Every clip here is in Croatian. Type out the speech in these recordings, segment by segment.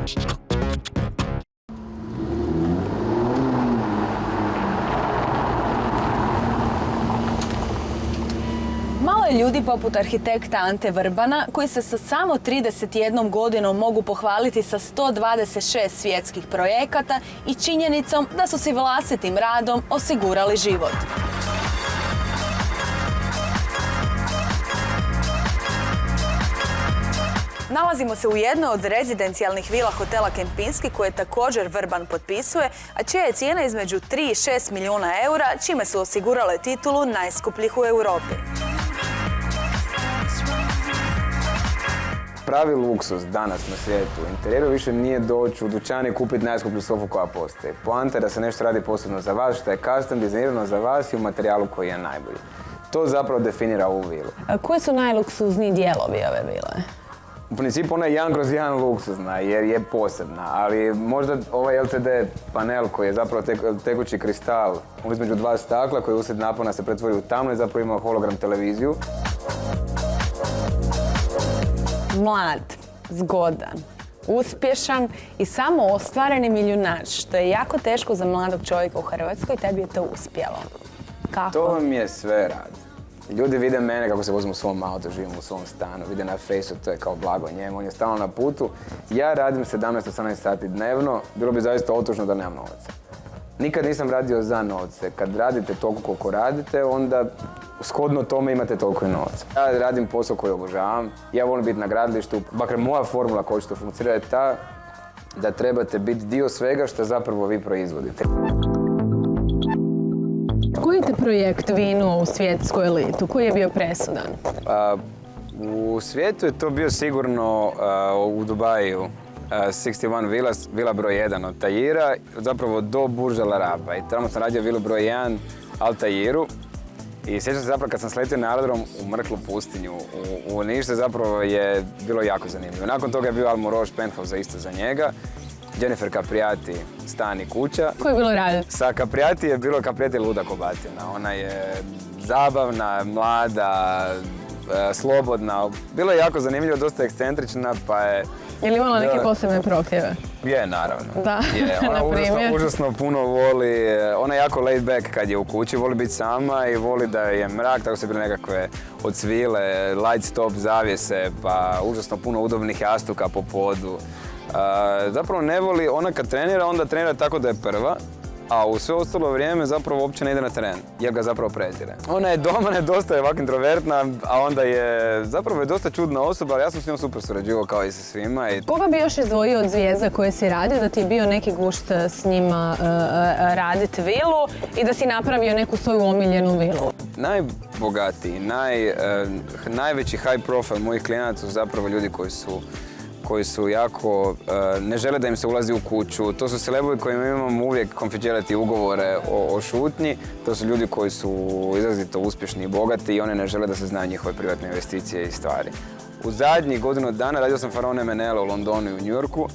Malo je ljudi poput arhitekta Ante Vrbana koji se sa samo 31 godinom mogu pohvaliti sa 126 svjetskih projekata i činjenicom da su si vlastitim radom osigurali život. Nalazimo se u jednoj od rezidencijalnih vila hotela Kempinski koje također Vrban potpisuje, a čija je cijena između 3 i 6 milijuna eura, čime su osigurale titulu najskupljih u Europi. Pravi luksuz danas na svijetu u interijeru više nije doći u dućan i kupiti najskuplju sofu koja postoji. Poanta je da se nešto radi posebno za vas, što je custom dizajnirano za vas i u materijalu koji je najbolji. To zapravo definira ovu vilu. A koji su najluksuzniji dijelovi ove vile? U principu ona je 1/1 luksuzna jer je posebna, ali možda ovaj LCD panel koji je zapravo tekući kristal između dva stakla koji usred napona se pretvori u tamno i zapravo ima hologram televiziju. Mlad, zgodan, uspješan i samo ostvareni milijunaš, što je jako teško za mladog čovjeka u Hrvatskoj, tebi je to uspjelo. Kako? To mi je sve rad. Ljudi vide mene kako se vozim u svom autu, živim u svom stanu, vide na Faceu, to je kao blago njemu, on je stalno na putu. Ja radim 17-18 sati dnevno, bilo bi zaista otužno da nemam novaca. Nikad nisam radio za novce. Kad radite toliko koliko radite, onda shodno tome imate toliko i novaca. Ja radim posao koji obožavam, ja volim biti na gradilištu. Bakar moja formula koja što funkcionira je ta da trebate biti dio svega što zapravo vi proizvodite. Koji te projekt vinuo u svjetsku elitu? Koji je bio presudan? U svijetu je to bio sigurno u Dubaju. 61 Villas, vila broj 1 od Tajira, zapravo do Burj Al Araba. I tamo sam radio vilu broj 1 Al Tajiru. I sjećam se zapravo kad sam sletio na aerodrom u mrklu pustinju u Nište, zapravo je bilo jako zanimljivo. Nakon toga je bio Almoroš Penthouse isto za njega. Jennifer Capriati, stan i kuća. Ko je bilo raditi? Sa Capriati je bilo Capriati luda ko batina. Ona je zabavna, mlada, slobodna. Bilo je jako zanimljivo, dosta ekscentrična, pa je... Je li imala neke posebne prohtjeve? Je, naravno. Da, Ona užasno puno voli, ona je jako laid back kad je u kući, voli biti sama i voli da je mrak, tako su bile nekakve od svile, light stop zavjese, pa užasno puno udobnih jastuka po podu. Zapravo ne voli, ona kad trenira, onda trenira tako da je prva, a u sve ostalo vrijeme zapravo uopće ne ide na teren, jer ga zapravo prezire. Ona je doma dosta ovako introvertna, a onda je zapravo dosta čudna osoba, ali ja sam s njom super surađivao kao i sa svima. Koga bi još izdvojio od zvijezda koje si radio, da ti je bio neki gušt s njima raditi vilu i da si napravio neku svoju omiljenu vilu? Najbogatiji, najveći high profile mojih klijenata su zapravo ljudi koji su jako, ne žele da im se ulazi u kuću. To su celebovi kojima imamo uvijek confidentiality ugovore o šutnji. To su ljudi koji su izrazito uspješni i bogati i oni ne žele da se znaju njihove privatne investicije i stvari. U zadnjih godinu dana radio sam Faraone M&L u Londonu i u New Yorku.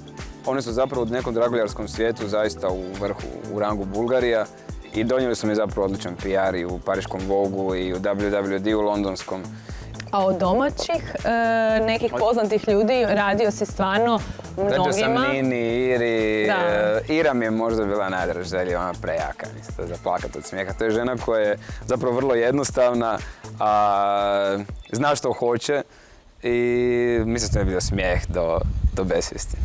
Oni su zapravo u nekom draguljarskom svijetu zaista u vrhu, u rangu Bulgarija. I donijeli su mi zapravo odličan PR i u pariškom Vogu i u WWD u londonskom. A od domaćih nekih poznatih ljudi radio si stvarno mnogima? Radio sam Nini, Iri. Ira mi je možda bila najdraža, jer je ona prejaka, to je za plakat od smijeha. To je žena koja je zapravo vrlo jednostavna, a zna što hoće i mislim da je bio smijeh do besvijesti.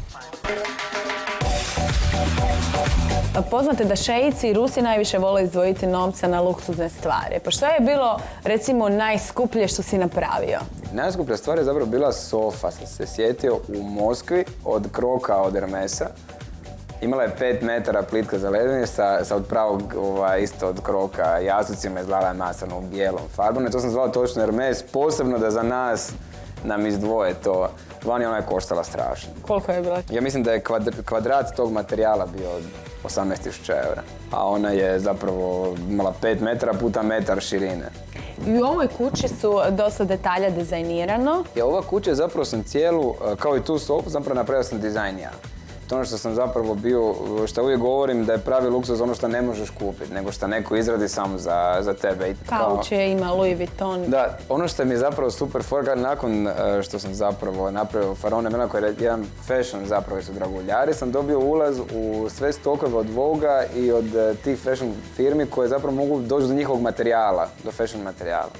Poznate da šeici i Rusi najviše vole izdvojiti novca na luksuzne stvari. Pa što je bilo, recimo, najskuplje što si napravio? Najskuplja stvar je zapravo bila sofa, sam se sjetio, u Moskvi od Kroka od Hermesa. Imala je 5 metara plitka za ledenje sa od pravog isto od Kroka jastucima, izgledala je masano u bijelom farbom. To sam zvao točno Hermes, posebno da za nas nam izdvoje to. Vani ona je koštala strašno. Koliko je bila? Ja mislim da je kvadrat tog materijala bio 18.000 eura. A ona je zapravo imala 5 metara puta metar širine. I u ovoj kući su dosta detalja dizajnirano. Ova kuća zapravo sam cijelu, kao i tu sofu, zapravo napravio sam dizajn ja. To je ono što sam zapravo bio, što uvijek govorim da je pravi luksuz ono što ne možeš kupiti, nego što neko izradi samo za tebe. I Pouch ima Louis Vuitton. Da, ono što mi je zapravo super forga, nakon što sam zapravo napravio Faraone Milano, koji je jedan fashion zapravo su draguljari, sam dobio ulaz u sve stokove od Vogue-a i od tih fashion firmi koje zapravo mogu doći do njihovog materijala, do fashion materijala.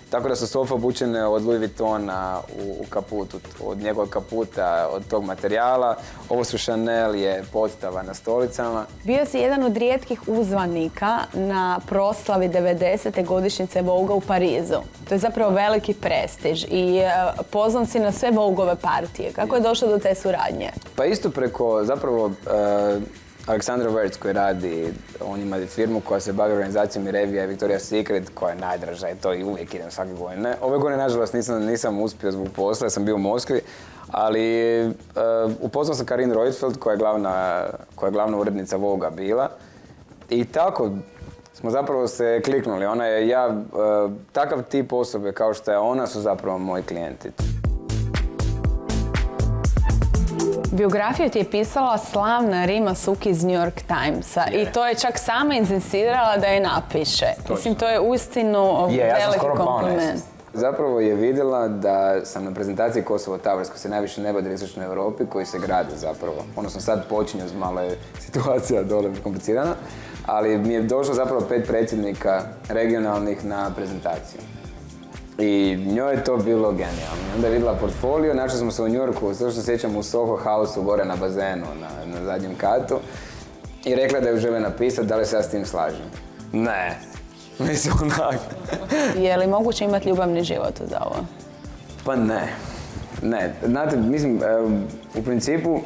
Tako da su sofe obučene od Louis Vuittona u kaputu, od njegovog kaputa, od tog materijala. Ovo su Chanel je podstava na stolicama. Bio si jedan od rijetkih uzvanika na proslavi 90. godišnjice Vogue-a u Parizu. To je zapravo veliki prestiž i pozvan si na sve Vogue-ove partije. Kako je došlo do te suradnje? Pa isto preko zapravo Aleksandra Wirtz koji radi, on ima firmu koja se bavi organizacijom i revija i Victoria's Secret koja je najdraža i to i uvijek idem svake godine. Ove godine nažalost nisam uspio zbog posla, sam bio u Moskvi, ali upoznao sam Karin Reutefeldt koja je glavna urednica Vogue-a bila i tako smo zapravo se kliknuli. Ona je takav tip osobe kao što je ona su zapravo moji klijenti. Biografiju ti je pisala slavna Rima Suki iz New York Timesa i to je čak sama insistirala da je napiše. Mislim, to je uistinu veliki kompliment. Zapravo je vidjela da sam na prezentaciji Kosovo Towers, koji se najviše ne badi u istočnoj Europi, koji se grade zapravo. Odnosno sad počinju, malo je situacija dole komplicirana, ali mi je došlo zapravo 5 predsjednika regionalnih na prezentaciju. I njoj je to bilo genijalno. Onda je vidjela portfolio, našli smo se u New Yorku, sve što se sjećam u Soho House-u, gore na bazenu, na zadnjem katu. I rekla da ju žele napisati, da li se ja s tim slažem. Ne. Mislim onak. Je li moguće imati ljubavni život za ovo? Pa ne. Ne. Znate, mislim, u principu,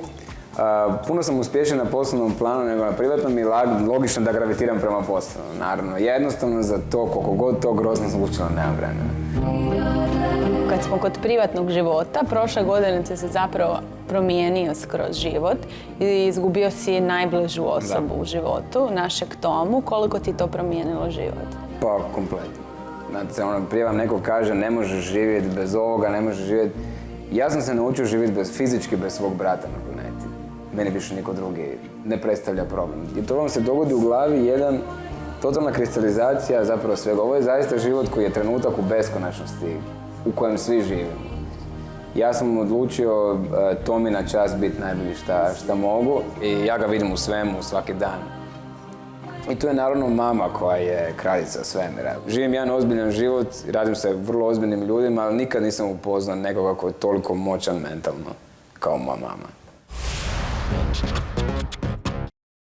puno sam uspješan na poslovnom planu nego na privatnom i logično da gravitiram prema poslovnom, naravno. Jednostavno za to, koliko god to grozno zvučilo, nemam vremena. Kad smo kod privatnog života, prošle godine ti se zapravo promijenio skroz život i izgubio si najbližu osobu u životu, našeg Tomu. Koliko ti to promijenilo život? Pa, kompletno. Znate, prije vam neko kaže ne možeš živjeti bez ovoga, ne možeš živjeti. Ja sam se naučio živjeti fizički bez svog brata na planeti. Meni više niko drugi ne predstavlja problem. I to vam se dogodi u glavi jedan totalna kristalizacija zapravo svega. Ovo je zaista život koji je trenutak u beskonačnosti u kojem svi živimo. Ja sam odlučio Tomi na čast biti najbolji šta mogu i ja ga vidim u svemu svaki dan. I tu je naravno mama koja je kraljica svemira. Živim jedan ozbiljan život, radim se vrlo ozbiljnim ljudima, ali nikad nisam upoznao nekoga koji je toliko moćan mentalno kao moja mama.